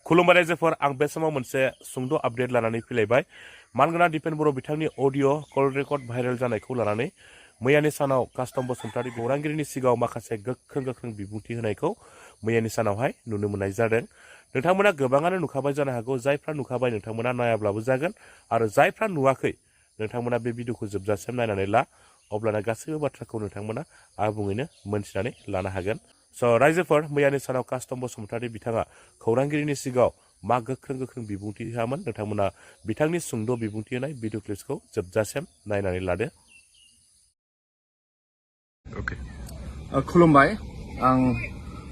खुलुमबाय रायजोफोर आं बे समाव मोनसे सुंद' आपडेट लानानै फैलायबाय मानगोनां दिपेन बर' बिथांनि अडिअ कल रेकर्ड भाइरेल जानायखौ लानानै मैयानि सानाव कास्टम बसुमतारी खौरांगिरिनि सिगाङाव माखासे गोख्रों बिबुंथि होनायखौ मैयानि सानावहाय नुनो मोननाय जादों। नोंथांमोना गोबाङानो नुखाबाय जानो हागौ, जायफ्रा नुखाबाय नोंथांमोना नायाब्लाबो जागोन आरो जायफ्रा नुवाखै नोंथांमोना बे भिडिअखौ जोबजासिम नायनानै ला, अब्लाना गासैबो बाथ्राखौ नोंथांमोना आबुङैनो मोनथिनानै लानो हागोन। रायजोफोर मैयानि सानाव कास्टम बसुमतारी बिथाङा खौरांगिरिनि सिगाङाव मा गोख्रों बिबुंथि होआमोन नोंथांमोना बिथांनि सुंद' बिबुंथि होनाय भिडिअ क्लिप्सखौ जोबजासिम नायनानै लादो। खुलुमबाय, आं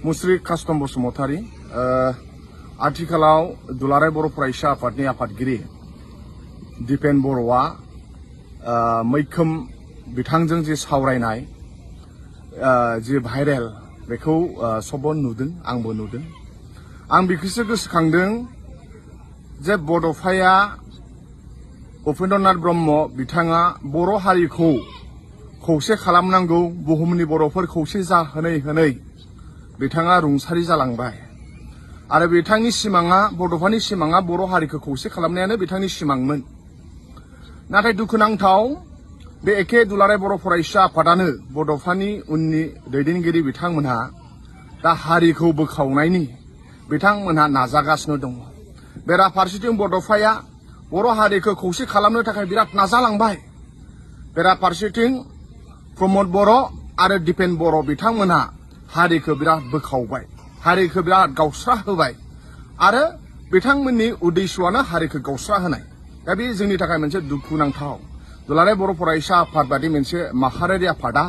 मुस्रि कास्टम बसुमतारी। आथिखालाव दुलाराय बर' फरायसा आफादनि आफादगिरि दिपेन बर'आ मैखोम बिथांजों जे सावरायनाय जे भाइरेल बेखौ सबबो नुदों, आंबो नुदों। आं बेखौसो गोसोखांदों जे बड'फाया उपेन्द्रनाथ ब्रह्म बिथाङा बर' हारिखौ खौसे खालामनांगौ, बुहुमनि बर'फोर खौसे जाहोनै बिथाङा रुंसारि जालांबाय आरो बिथांनि सिमाङा, बड'फानि सिमाङा बर' हारिखौ खौसे खालामनायानो बिथांनि सिमांमोन। नाथाय दुखुनांथाव बे एखे दुलाराय बर' फरायसा आफादानो बड'फानि उननि दैदेनगिरि बिथांमोनहा दा हारिखौ बोखावनायनि बिथांमोनहा नाजागासिनो दङ। बेराफारसेथिं बड'फाया बर' हारिखौ खौसे खालामनो थाखाय बिराद नाजालांबाय। बेराफारसेथिं प्रमद बर' आरो दिपेन बर' बिथांमोनहा हारिखौ बिराद बोखावबाय, हारिखौ बिराद गावस्रा होबाय आरो बिथांमोननि उद्देश्यआनो हारिखौ गावस्रा होनाय। दा बे जोंनि थाखाय मोनसे दुखुनांथाव। दुलाराय बर' फरायसा आफाद बादि मोनसे माहारियारि आफादा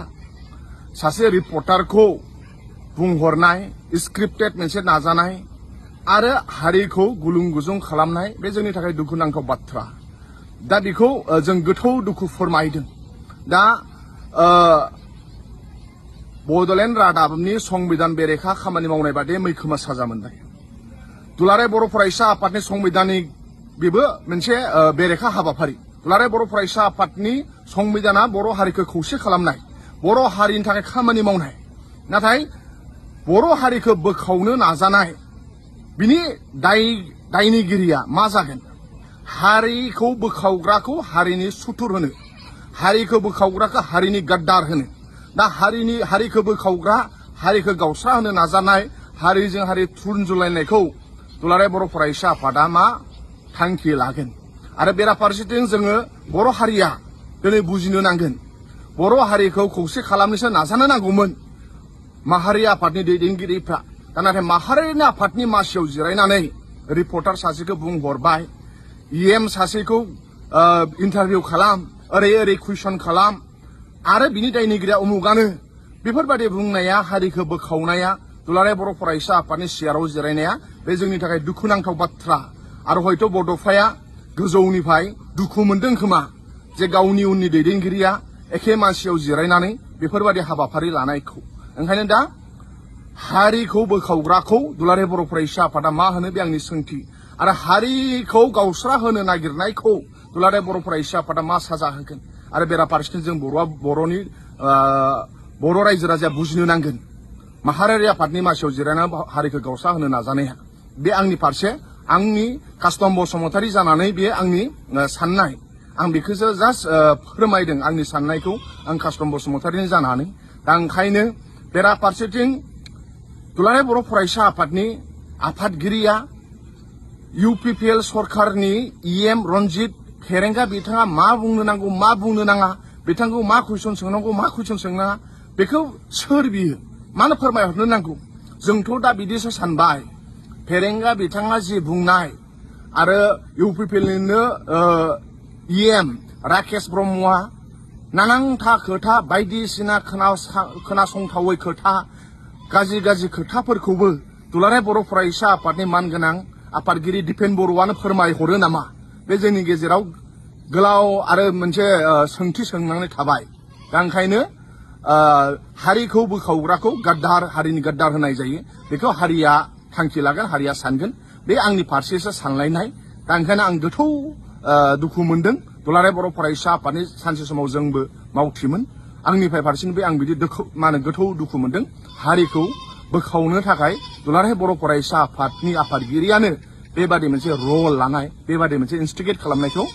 सासे रिपर्टारखौ बुंहरनाय, स्क्रिप्टेड मोनसे नाजानाय आरो हारिखौ गुलुं गुजुं खालामनाय, बे जोंनि थाखाय दुखुनांथाव बाथ्रा। दा बेखौ जों गोथौ दुखु फोरमायदों। दा बड'लेण्ड रादाबनि संबिधान बेरेखा खामानि मावनाय बादि मैखोमा साजा मोनबाय। दुलाराय बर' फरायसा आफादनि संबिधाननि बेबो मोनसे बेरेखा हाबाफारि। दुलाराय बर' फरायसा आफादनि संबिधाना बर' हारिखौ खौसे खालामनाय, बर' हारिनि थाखाय खामानि मावनाय। नाथाय बर' हारिखौ बोखावनो नाजानाय, बिनि दायनिगिरिया मा जागोन? हारिखौ बोखावग्राखौ हारिनि सुथुर होनो, हारिखौ बोखावग्राखौ हारिनि गाद्दार होनो। दा हारिखौ बोखावग्रा, हारिखौ गावस्रा होनो नाजानाय, हारिजों हारि थुनजुलायनायखौ दुलाराय बर' फरायसा आफादा मा थांखि लागोन? आरो बेराफारसेथिं जोङो बर' हारिया दिनै बुजिनो नांगोन, बर' हारिखौ खौसे खालामनोसो नाजानो नांगौमोन माहारि आफादनि दैदेनगिरिफ्रा। दा नाथाय माहारिनि आफादनि मासियाव जिरायनानै रिपर्टार सासेखौ बुंहरबाय, EM सासेखौ इन्टारभिउ खालाम, ओरै कुइसन खालाम आरो बिनि दायनिगिरिया उमुगानो, बेफोरबायदि बुंनाया, हारिखौ बोखावनाया, दुलाराय बर' फरायसा आफादनि सियाराव जिरायनाया बे जोंनि थाखाय दुखुनांथाव बाथ्रा। आरो हयथ' बड'फाया गोजौनिफ्राय दुखु मोनदों खोमा जे गावनि उननि दैदेनगिरिया एखे मासियाव जिरायनानै बेफोरबायदि हाबाफारि लानायखौ। ओंखायनो दा हारिखौ बोखावग्राखौ दुलाराय बर' फरायसा आफादा मा होनो, बे आंनि सोंथि। आरो हारिखौ गावस्रा होनो नागिरनायखौ दुलाराय बर' फरायसा आफादा मा साजा होगोन? आरो बेराफारसेथिं जों बर' रायजो राजाया बुजिनो नांगोन, माहारियारि आफादनि मासियाव जिरायनानै हारिखौ गावस्रा होनो नाजानाया बे आंनि फारसे, आंनि कास्टम बसुमतारी जानानै बे आंनि साननाय। आं बेखौसो जास्ट फोरमायदों, आंनि साननायखौ आं कास्टम बसुमतारीनि जानानै। दा ओंखायनो बेराफारसेथिं दुलाराय बर' फरायसा आफादनि आफादगिरिया UPPL सरकारनि EM रन्जित फेरेंगा बिथाङा मा बुंनो नांगौ, मा बुंनो नाङा, बिथांखौ मा कुइसन सोंनांगौ, मा कुइसन सोंनाङा, बेखौ सोर बियो, मानो फोरमायहरनो नांगौ? जोंथ' दा बिदिसो सानबाय, फेरेंगा बिथाङा जि बुंनाय आरो UPPLनिनो EM राकेश ब्रह्मआ नानांथा खोथा, बायदिसिना खोनासंथावै खोथा, गाज्रि खोथाफोरखौबो दुलाराय बर' फरायसा आफादनि मानगोनां आफादगिरि दिपेन बर'आनो फोरमायहरो नामा? बे जोंनि गेजेराव गोलाव आरो मोनसे सोंथि सोंनानै थाबाय। दा ओंखायनो हारिखौ बोखावग्राखौ गाद्दार, हारिनि गाद्दार होनाय जायो। बेखौ हारिया थांखि लागोन, हारिया सानगोन। बे आंनि फारसेसो सानलायनाय। दा ओंखायनो आं गोथौ दुखु मोनदों। दुलाराय बर' फरायसा आफादनि सानसे समाव जोंबो मावथिमोन। आंनिफ्राय फारसेनिफ्राय आं बिदि गोथौ दुखु मोनदों। हारिखौ बोखावनो थाखाय दुलाराय बर' फरायसा आफादनि आफादगिरियानो बेबादि मोनसे रल लानाय बेबादि मोनसे इन्स्टिगेट खालामनायखौ